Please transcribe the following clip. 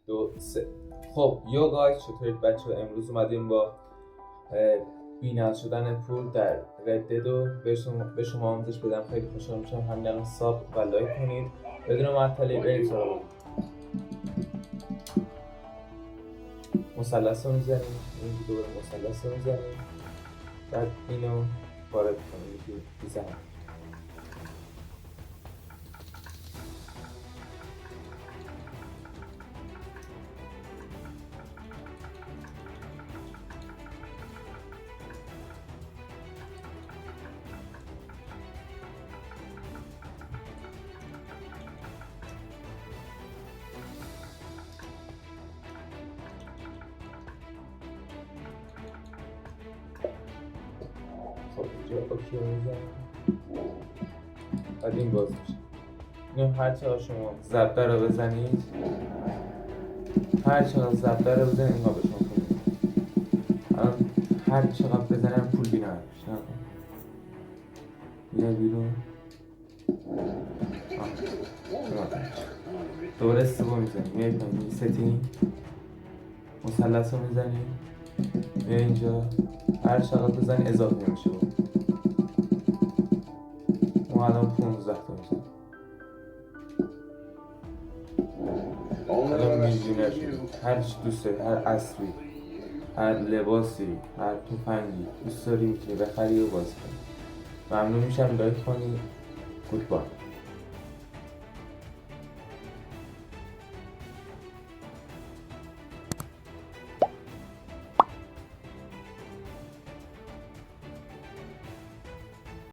دو سه. خب یو گایز، چطورید بچه؟ امروز اومدیم با بی‌نیاز شدن پول در ردد و به شما آموزش بدم. خیلی خوشحال میشم همین الان ساب و لایک کنید. بدون معطلی برید سراغ مثلث رو میزنیم، این دوباره مثلث رو میزنیم، بعد اینو وارد کنیم میزنیم. خب اینجا اوکی رو میزنیم، بعد این باز میشه. اینو هر چقدر شما ضربه رو بزنید، هر چقدر ضربه رو بزنید اینها به شما پول میده. الان هر چقدر بزنم پول بی‌نهایت میشه. میره بیرون، دوباره سوم میزنیم، میای پایین ستین مثلث رو میزنیم، میای اینجا هر چقدر بزنی اضافه میشه. ما الان 15 تا میزنیم، الان میلیونر شدیم. هر چی دوست داری، هر اسبی، هر لباسی، هر تفنگی دوست داری میتونی بخری و بازی کنی. ممنون میشم لایک کنی. گودبای.